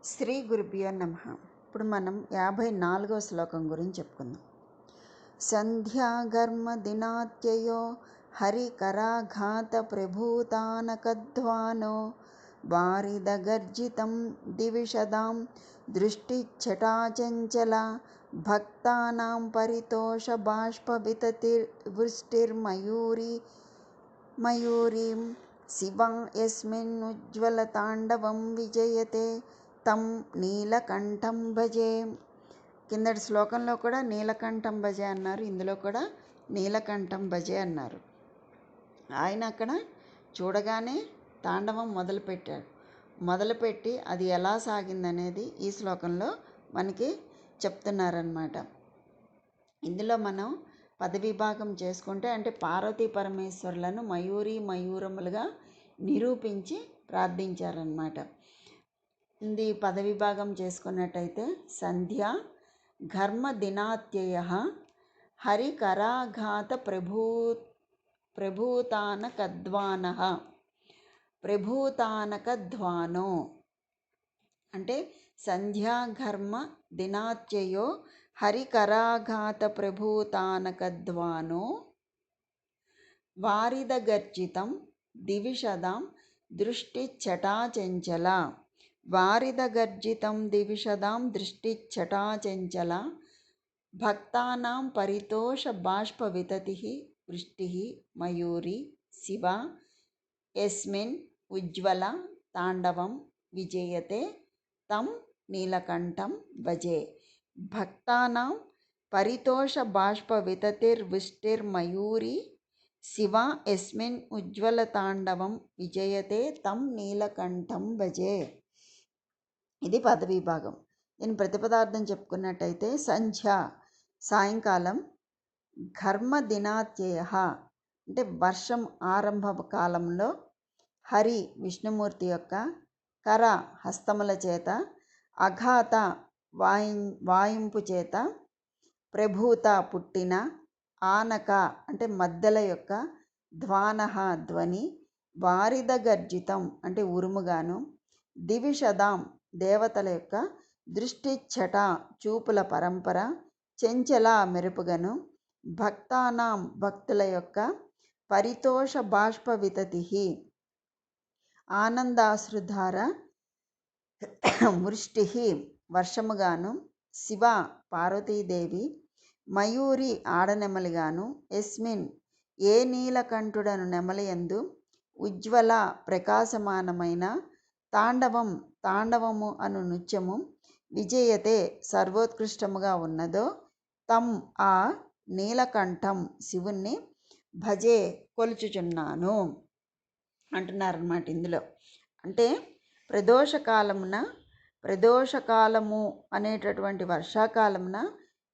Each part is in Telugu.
శ్రీ గురుభ్యో నమః. ఇప్పుడు మనం 54వ శ్లోకం గురించి చెప్పుకుందాం. సంధ్యాఘర్మ దినాత్యయో హరికరాఘాత ప్రభూతానకధ్వానో వారిదగర్జితం దివిషదాం దృష్టిచ్చటాచంచల భక్తానాం పరితోష బాష్పవితతిర్వృష్టిర్మయూరీం శివా యస్మిన్నుజ్వలతాండవం విజయతే తం నీలకంఠం భజే. కిందటి శ్లోకంలో కూడా నీలకంఠం భజే అన్నారు, ఇందులో కూడా నీలకంఠం భజే అన్నారు. ఆయన అక్కడ చూడగానే తాండవం మొదలుపెట్టి అది ఎలా సాగిందనేది ఈ శ్లోకంలో మనకి చెప్తున్నారన్నమాట. ఇందులో మనం పదవిభాగం చేసుకుంటే అంటే పార్వతీ పరమేశ్వరులను మయూరములుగా నిరూపించి ప్రార్థించారన్నమాట. ఇది పదవిభాగం చేసుకున్నట్టయితే సంధ్య ఘర్మ దినాత్యయ హరికరాఘాత ప్రభూతానకధ్వానో అంటే సంధ్యాఘర్మ దినాత్యయో హరికరాఘాత ప్రభూతానకధ్వానో వారిదగర్జితం దివిషదాం దృష్టిచ్చటాచంచల వారిదగర్జితం దివిషదాం దృష్టిచ్చటాచంచల భక్తానాం పరితోష బాష్పవితతి వృష్టి మయూరి శివ యస్మిన్ ఉజ్వల తాండవం విజయతే తం నీలకంఠం భజే. భక్తానాం పరితోష బాష్పవితతిర్వృష్టిర్మయూరి శివ యస్మిన్ ఉజ్వల తాండవం విజయతే తం నీలకంఠం భజే. ఇది పదవిభాగం. దీని ప్రతిపదార్థం చెప్పుకున్నట్టయితే సంధ్య సాయంకాలం, ఘర్మ దినాత్యయ అంటే వర్షం ఆరంభ కాలంలో, హరి విష్ణుమూర్తి యొక్క కర హస్తముల చేత, అఘాత వాయింపు చేత, ప్రభూత పుట్టిన, ఆనక అంటే మద్దెల యొక్క, ధ్వానః ధ్వని, వారిదగర్జితం అంటే ఉరుముగాను, దివిషదాం దేవతల యొక్క దృష్టిచ్చట చూపుల పరంపర, చెంచల మెరుపుగను, భక్తానాం భక్తుల యొక్క, పరితోష బాష్పవితతి ఆనందాశ్రుధార, వృష్టి వర్షముగాను, శివ పార్వతీదేవి, మయూరి ఆడనెమలిగాను, యస్మిన్ ఏ నీలకంఠుడను నెమలియందు, ఉజ్వల ప్రకాశమానమైన, తాండవము అను నృత్యము, విజయతే సర్వోత్కృష్టముగా ఉన్నదో, తం ఆ నీలకంఠం శివుణ్ణి భజే కొలుచుచున్నాను అంటున్నారన్నమాట. ఇందులో అంటే ప్రదోషకాలము అనేటటువంటి వర్షాకాలమున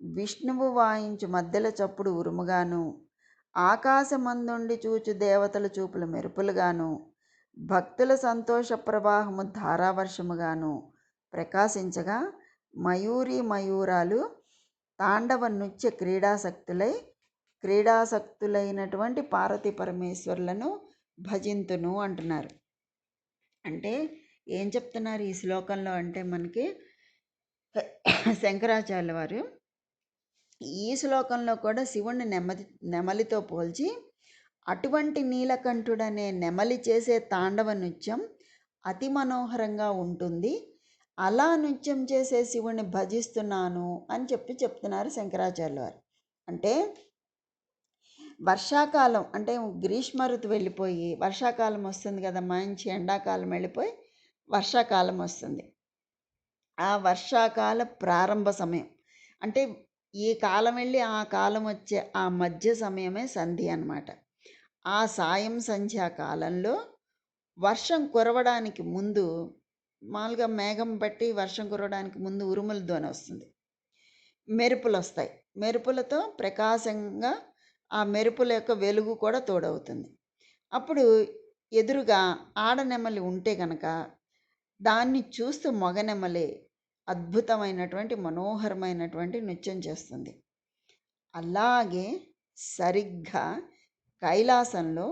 విష్ణువు వాయించు మధ్యల చప్పుడు ఉరుముగాను, ఆకాశమందుండి చూచు దేవతల చూపుల మెరుపులుగాను, భక్తుల సంతోష ప్రవాహము ధారావర్షముగాను ప్రకాశించగా, మయూరాలు తాండవ నృత్య క్రీడాసక్తులైనటువంటి పార్వతీ పరమేశ్వరులను భజింతును అంటున్నారు. అంటే ఏం చెప్తున్నారు ఈ శ్లోకంలో అంటే మనకి శంకరాచార్యుల వారు ఈ శ్లోకంలో కూడా శివుణ్ణి నెమలితో పోల్చి, అటువంటి నీలకంఠుడనే నెమలి చేసే తాండవ నృత్యం అతి మనోహరంగా ఉంటుంది, అలా నృత్యం చేసే శివుణ్ణి భజిస్తున్నాను అని చెప్తున్నారు శంకరాచార్యుల వారు. అంటే వర్షాకాలం అంటే గ్రీష్మ ఋతువు వెళ్ళిపోయి వర్షాకాలం వస్తుంది కదా, మంచి ఎండాకాలం వెళ్ళిపోయి వర్షాకాలం వస్తుంది. ఆ వర్షాకాల ప్రారంభ సమయం అంటే ఈ కాలం వెళ్ళి ఆ కాలం వచ్చే ఆ మధ్య సమయమే సంధ్య అన్నమాట. ఆ సాయం సంధ్యాకాలంలో వర్షం కురవడానికి ముందు, మామూలుగా మేఘం పట్టి వర్షం కురవడానికి ముందు ఉరుముల ధ్వని వస్తుంది, మెరుపులు వస్తాయి, మెరుపులతో ప్రకాశంగా ఆ మెరుపుల యొక్క వెలుగు కూడా తోడవుతుంది. అప్పుడు ఎదురుగా ఆడనెమలి ఉంటే కనుక దాన్ని చూస్తూ మగనెమలి అద్భుతమైనటువంటి మనోహరమైనటువంటి నృత్యం చేస్తుంది. అలాగే సరిగ్గా కైలాసంలో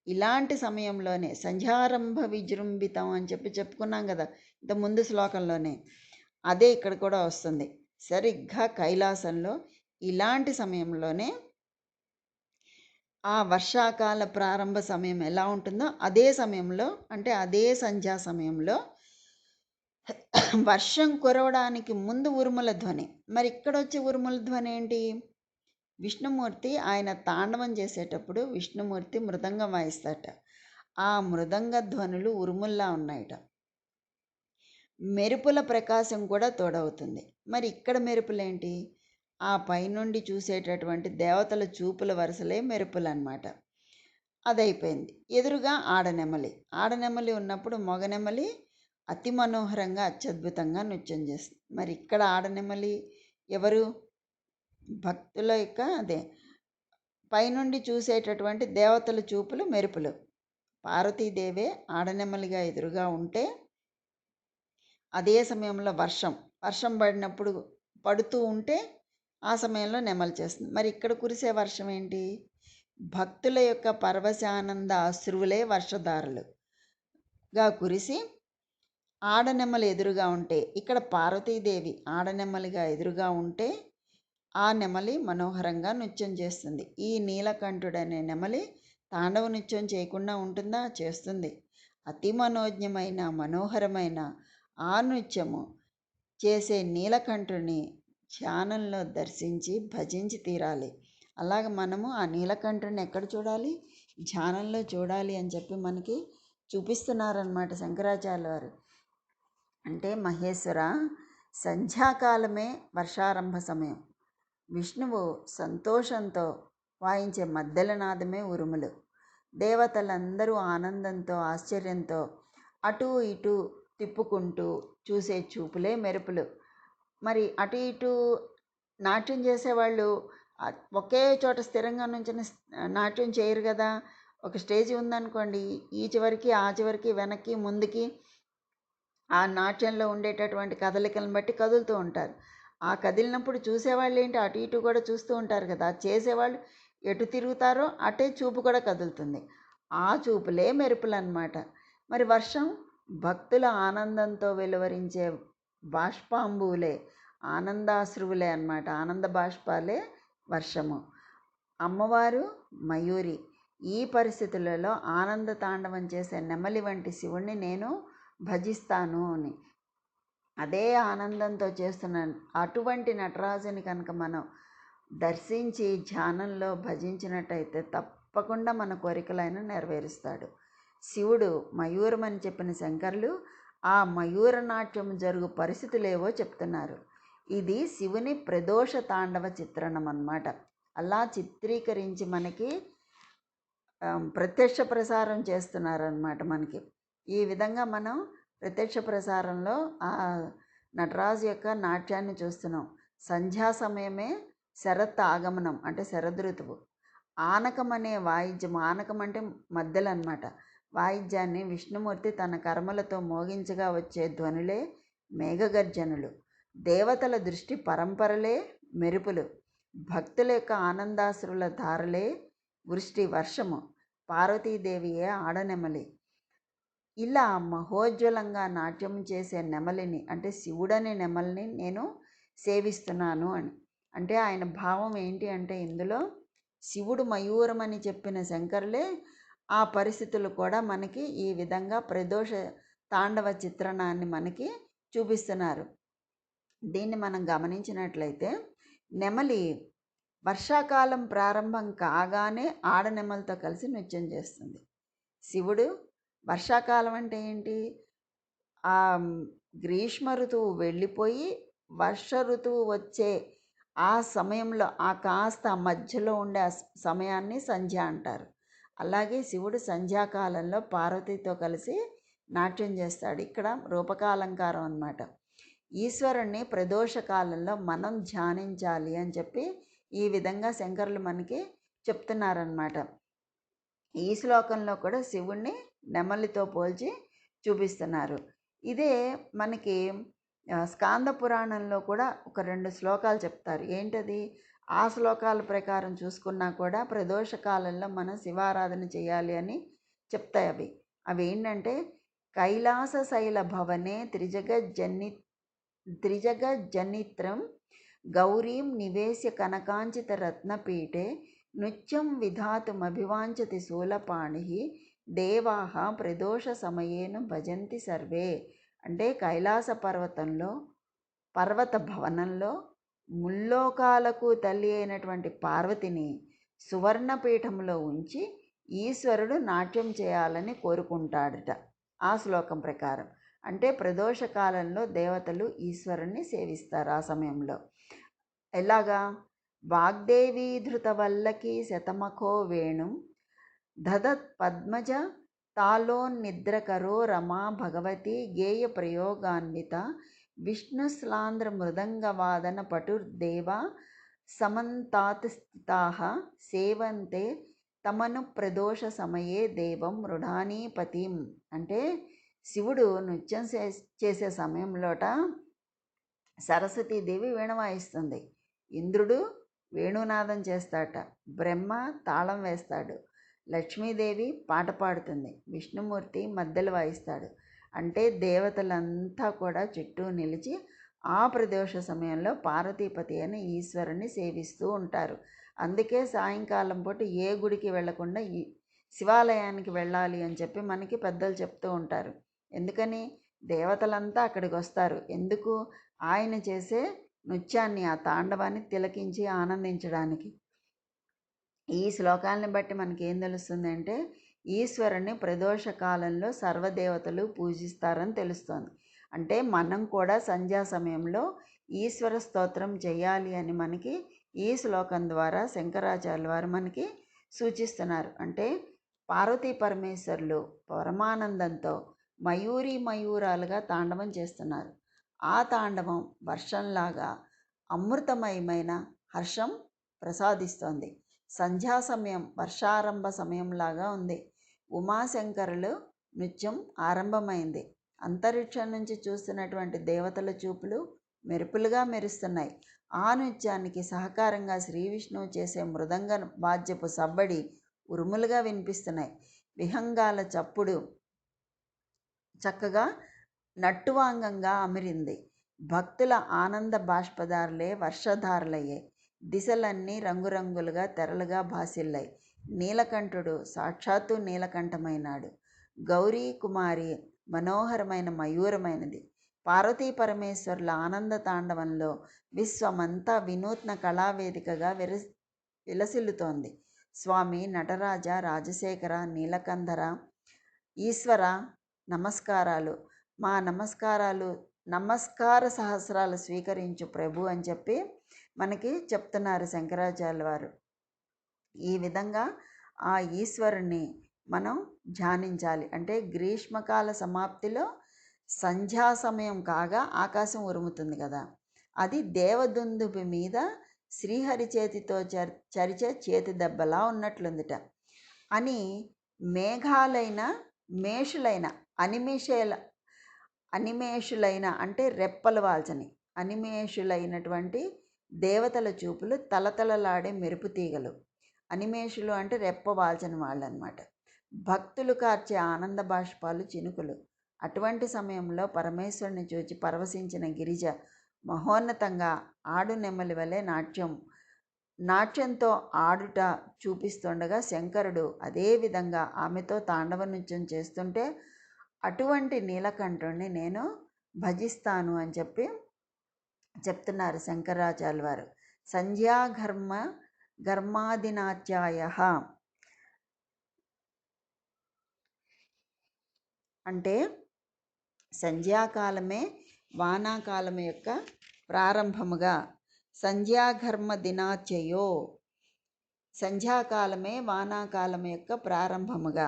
ఇలాంటి సమయంలోనే సంధ్యారంభ విజృంభితం అని చెప్పుకున్నాం కదా, ఇంత ముందు శ్లోకంలోనే. అదే ఇక్కడ కూడా వస్తుంది. సరిగ్గా కైలాసంలో ఇలాంటి సమయంలోనే ఆ వర్షాకాల ప్రారంభ సమయం ఎలా ఉంటుందో అదే సమయంలో, అంటే అదే సంధ్యా సమయంలో వర్షం కురవడానికి ముందు ఉరుముల ధ్వని. మరి ఇక్కడొచ్చే ఉరుముల ధ్వని ఏంటి? విష్ణుమూర్తి ఆయన తాండవం చేసేటప్పుడు విష్ణుమూర్తి మృదంగం వాయిస్తాట. ఆ మృదంగ ధ్వనులు ఉరుముల్లా ఉన్నాయట. మెరుపుల ప్రకాశం కూడా తోడవుతుంది. మరి ఇక్కడ మెరుపులేంటి? ఆ పైనుండి చూసేటటువంటి దేవతల చూపుల వరుసలే మెరుపులన్నమాట. అదైపోయింది. ఎదురుగా ఆడనెమలి. ఆడనెమలి ఉన్నప్పుడు మగనెమలి అతి మనోహరంగా అత్యద్భుతంగా నృత్యం చేస్తుంది. మరి ఇక్కడ ఆడనెమలి ఎవరు? భక్తుల యొక్క అదే పైనుండి చూసేటటువంటి దేవతల చూపులు మెరుపులు. పార్వతీదేవే ఆడనెమలిగా ఎదురుగా ఉంటే అదే సమయంలో వర్షం పడినప్పుడు పడుతూ ఉంటే ఆ సమయంలో నెమలి చేస్తుంది. మరి ఇక్కడ కురిసే వర్షం ఏంటి? భక్తుల యొక్క పరవశానంద అశ్రువులే వర్షధారలుగా కురిసి ఆడనెమ్మలు ఎదురుగా ఉంటే, ఇక్కడ పార్వతీదేవి ఆడనెమ్మలిగా ఎదురుగా ఉంటే ఆ నెమలి మనోహరంగా నృత్యం చేస్తుంది. ఈ నీలకంఠుడనే నెమలి తాండవ నృత్యం చేయకుండా ఉంటుందా? చేస్తుంది. అతి మనోజ్ఞమైన మనోహరమైన ఆ నృత్యము చేసే నీలకంఠుని ధ్యానంలో దర్శించి భజించి తీరాలి. అలాగ మనము ఆ నీలకంఠుని ఎక్కడ చూడాలి? ధ్యానంలో చూడాలి అని చెప్పి మనకి చూపిస్తున్నారన్నమాట శంకరాచార్యుల వారు. అంటే మహేశ్వర, సంధ్యాకాలమే వర్షారంభ సమయం. విష్ణువు సంతోషంతో వాయించే మద్దెలనాదమే ఉరుములు. దేవతలందరూ ఆనందంతో ఆశ్చర్యంతో అటు ఇటు తిప్పుకుంటూ చూసే చూపులే మెరుపులు. మరి అటు ఇటు నాట్యం చేసేవాళ్ళు ఒకే చోట స్థిరంగా నుంచొని నాట్యం చేయరు కదా. ఒక స్టేజి ఉందనుకోండి, ఈ చివరికి ఆ చివరికి వెనక్కి ముందుకి ఆ నాట్యంలో ఉండేటటువంటి కదలికలను బట్టి కదులుతూ ఉంటారు. ఆ కదిలినప్పుడు చూసేవాళ్ళు ఏంటి అటు ఇటు కూడా చూస్తూ ఉంటారు కదా. చేసేవాళ్ళు ఎటు తిరుగుతారో అటే చూపు కూడా కదులుతుంది. ఆ చూపులే మెరుపులు అన్నమాట. మరి వర్షం భక్తుల ఆనందంతో వెలువరించే బాష్పాంబువులే, ఆనందాశ్రువులే అన్నమాట. ఆనంద బాష్పాలే వర్షము. అమ్మవారు మయూరి. ఈ పరిస్థితులలో ఆనంద తాండవం చేసే నెమలి వంటి శివుణ్ణి నేను భజిస్తాను అని, అదే ఆనందంతో చేస్తున్నాను. అటువంటి నటరాజుని కనుక మనం దర్శించి ధ్యానంలో భజించినట్టయితే తప్పకుండా మన కోరికలైన నెరవేరుస్తాడు. శివుడు మయూరమని చెప్పిన శంకరులు ఆ మయూర నాట్యం జరుగు పరిస్థితులేవో చెప్తున్నారు. ఇది శివుని ప్రదోష తాండవ చిత్రణం అన్నమాట. అలా చిత్రీకరించి మనకి ప్రత్యక్ష ప్రసారం చేస్తున్నారన్నమాట మనకి. ఈ విధంగా మనం ప్రత్యక్ష ప్రసారంలో ఆ నటరాజు యొక్క నాట్యాన్ని చూస్తున్నాం. సంధ్యా సమయమే శరత్ ఆగమనం, అంటే శరదృతువు. ఆనకం అనే వాయిద్యం, ఆనకం అంటే మద్దెలు అన్నమాట. వాయిద్యాన్ని విష్ణుమూర్తి తన కర్మలతో మోగించగా వచ్చే ధ్వనులే మేఘగర్జనులు. దేవతల దృష్టి పరంపరలే మెరుపులు. భక్తుల యొక్క ఆనందాశ్రుల ధారలే వృష్టి వర్షము. పార్వతీదేవియే ఆడనెమలి. ఇలా మహోజ్వలంగా నాట్యం చేసే నెమలిని, అంటే శివుడనే నెమలిని నేను సేవిస్తున్నాను అని. అంటే ఆయన భావం ఏంటి అంటే, ఇందులో శివుడు మయూరమని చెప్పిన శంకరులే ఆ పరిస్థితులు కూడా మనకి ఈ విధంగా ప్రదోష తాండవ చిత్రణాన్ని మనకి చూపిస్తున్నారు. దీన్ని మనం గమనించినట్లయితే నెమలి వర్షాకాలం ప్రారంభం కాగానే ఆడనెమలతో కలిసి నృత్యం చేస్తుంది. శివుడు వర్షాకాలం అంటే ఏంటి? ఆ గ్రీష్మ ఋతువు వెళ్ళిపోయి వర్ష ఋతువు వచ్చే ఆ సమయంలో ఆ కాస్త మధ్యలో ఉండే ఆ సమయాన్ని సంధ్య అంటారు. అలాగే శివుడు సంధ్యాకాలంలో పార్వతితో కలిసి నాట్యం చేస్తాడు. ఇక్కడ రూపకాలంకారం అన్నమాట. ఈశ్వరుణ్ణి ప్రదోష కాలంలో మనం ధ్యానించాలి అని చెప్పి ఈ విధంగా శంకరులు మనకి చెప్తున్నారన్నమాట. ఈ శ్లోకంలో కూడా శివుణ్ణి నెమలితో పోల్చి చూపిస్తున్నారు. ఇదే మనకి స్కాంద పురాణంలో కూడా ఒక 2 శ్లోకాలు చెప్తారు. ఏంటది? ఆ శ్లోకాల ప్రకారం చూసుకున్నా కూడా ప్రదోష కాలంలో మనం శివారాధన చేయాలి అని చెప్తాయి అవి. అవి ఏంటంటే, కైలాసశైలభవనే త్రిజగజ్జనిత్రం గౌరీం నివేశ్య కనకాంచితరత్నపీఠే నృత్యం విధాతుమభివాంఛతి శూలపాణి దేవాః ప్రదోష సమయేన భజంతి సర్వే. అంటే కైలాస పర్వత భవనంలో ముల్లోకాలకు తల్లి అయినటువంటి పార్వతిని సువర్ణపీఠంలో ఉంచి ఈశ్వరుడు నాట్యం చేయాలని కోరుకుంటాడట ఆ శ్లోకం ప్రకారం. అంటే ప్రదోషకాలంలో దేవతలు ఈశ్వరుణ్ణి సేవిస్తారు ఆ సమయంలో. ఎలాగా? వాగ్దేవీ ధృతవల్లకి శతమఖో వేణుం దదత్ పద్మజ తాలోన్నిద్రకరో రమా భగవతి గేయ ప్రయోగాన్విత విష్ణుశ్లాంధ్ర మృదంగవాదన పటుర్దేవా సమంతాత్ స్థితాః సేవంతే తమను ప్రదోష సమయే దేవం మృఢానీపతిం. అంటే శివుడు నృత్యం చేసే సమయంలోట సరస్వతీదేవి వీణ వాయిస్తుంది, ఇంద్రుడు వేణునాదం చేస్తాడట, బ్రహ్మ తాళం వేస్తాడు, లక్ష్మీదేవి పాట పాడుతుంది, విష్ణుమూర్తి మద్దెలు వాయిస్తాడు. అంటే దేవతలంతా కూడా చుట్టూ నిలిచి ఆ ప్రదోష సమయంలో పార్వతీపతి అని ఈశ్వరుని సేవిస్తూ ఉంటారు. అందుకే సాయంకాలం పూట ఏ గుడికి వెళ్లకుండా ఈ శివాలయానికి వెళ్ళాలి అని చెప్పి మనకి పెద్దలు చెప్తూ ఉంటారు. ఎందుకని? దేవతలంతా అక్కడికి వస్తారు. ఎందుకు? ఆయన చేసే నృత్యాన్ని, ఆ తాండవాన్ని తిలకించి ఆనందించడానికి. ఈ శ్లోకాలను బట్టి మనకి ఏం తెలుస్తుందంటే ఈశ్వరుని ప్రదోష కాలంలో సర్వదేవతలు పూజిస్తారని తెలుస్తోంది. అంటే మనం కూడా సంధ్యా సమయంలో ఈశ్వర స్తోత్రం చేయాలి అని మనకి ఈ శ్లోకం ద్వారా శంకరాచార్యుల వారు మనకి సూచిస్తున్నారు. అంటే పార్వతీ పరమేశ్వరులు పరమానందంతో మయూరాలుగా తాండవం చేస్తున్నారు. ఆ తాండవం వర్షంలాగా అమృతమయమైన హర్షం ప్రసాదిస్తోంది. సంధ్యా సమయం వర్షారంభ సమయంలాగా ఉంది. ఉమాశంకరులు నృత్యం ఆరంభమైంది. అంతరిక్షం నుంచి చూస్తున్నటువంటి దేవతల చూపులు మెరుపులుగా మెరుస్తున్నాయి. ఆ నృత్యానికి సహకారంగా శ్రీ విష్ణువు చేసే మృదంగ వాద్యపు సవ్వడి ఉరుములుగా వినిపిస్తున్నాయి. విహంగాల చప్పుడు చక్కగా నట్టువాంగంగా అమిరింది. భక్తుల ఆనంద బాష్పదారులే వర్షధారులయ్యే. దిశలన్నీ రంగురంగులుగా తెరలుగా భాసిల్లాయి. నీలకంఠుడు సాక్షాత్తు నీలకంఠమైనాడు. గౌరీ కుమారి మనోహరమైన మయూరమైనది. పార్వతీ పరమేశ్వరుల ఆనంద తాండవంలో విశ్వమంతా వినూత్న కళావేదికగా విలసిల్లుతోంది. స్వామి, నటరాజ, రాజశేఖర, నీలకంధర, ఈశ్వర నమస్కారాలు, మా నమస్కార సహస్రాలు స్వీకరించు ప్రభు అని చెప్పి మనకి చెప్తున్నారు శంకరాచార్యుల వారు. ఈ విధంగా ఆ ఈశ్వరుణ్ణి మనం ధ్యానించాలి. అంటే గ్రీష్మకాల సమాప్తిలో సంధ్యా సమయం కాగా ఆకాశం ఉరుముతుంది కదా, అది దేవదుందుభి మీద శ్రీహరి చేతితో చరిచే చేతి దెబ్బలా ఉన్నట్లుందిట అని మేఘాలైన మేషులైన అనిమేషులైన అంటే రెప్పలు వాల్చని అనిమేషులైనటువంటి దేవతల చూపులు తలతలలాడే మెరుపు తీగలు. అనిమేషులు అంటే రెప్ప వాల్చని వాళ్ళు అనమాట. భక్తులు కార్చే ఆనంద బాష్పాలు చినుకులు. అటువంటి సమయంలో పరమేశ్వరుని చూచి పరవశించిన గిరిజ మహోన్నతంగా ఆడు నెమ్మలి వలె నాట్యంతో ఆడుట చూపిస్తుండగా శంకరుడు అదేవిధంగా ఆమెతో తాండవ నృత్యం చేస్తుంటే అటువంటి నీలకంఠుణ్ణి నేను భజిస్తాను అని చెప్పి చెప్తున్నారు శంకరాచార్యుల వారు. గర్మాదినాత్యాయ అంటే సంధ్యాకాలమే వానాకాలం యొక్క ప్రారంభముగా, సంధ్యాఘర్మ దినాచయో సంధ్యాకాలమే వానాకాలం యొక్క ప్రారంభముగా,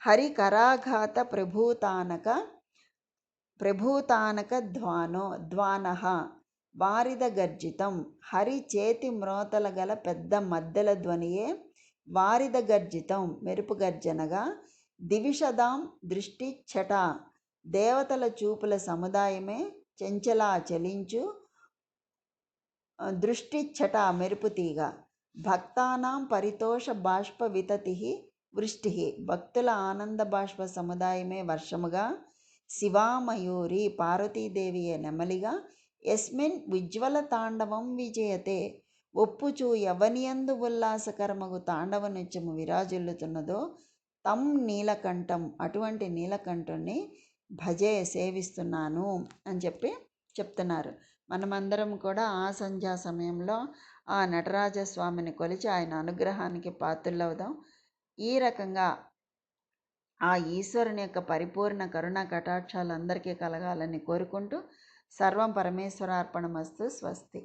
హరి కరాఘాత ప్రభూతానక ద్వానః వారిద గర్జితం. హరి చేతి మ్రోతల గల పెద్ద మద్దెల ధ్వనియే వారిద గర్జితం మెరుపు గర్జనగా, దివిషదాం దృష్టి ఛట దేవతల చూపుల సముదాయమే చెంచలా చలించు దృష్టి ఛట మెరుపుతీగ, భక్తానాం పరితోష బాష్ప వితతి వృష్టి, భక్తుల ఆనంద బాష్ప సముదాయమే వర్షముగా, శివామయూరి పార్వతీదేవియే నెమలిగా, యస్మిన్ ఉజ్వల తాండవం విజయతే, ఒప్పుచూ ఎవనియందు ఉల్లాసకరమగు తాండవ నృత్యము విరాజిల్లుతున్నదో తం నీలకంఠం, అటువంటి నీలకంఠుణ్ణి భజే సేవిస్తున్నాను అని చెప్తున్నారు. మనమందరం కూడా ఆ సంధ్యా సమయంలో ఆ నటరాజస్వామిని కొలిచి ఆయన అనుగ్రహానికి పాత్రులవుదాం. ఈ రకంగా ఆ ఈశ్వరుని యొక్క పరిపూర్ణ కరుణా కటాక్షాలు అందరికీ కలగాలని కోరుకుంటూ, సర్వం పరమేశ్వరార్పణమస్తు. స్వస్తి.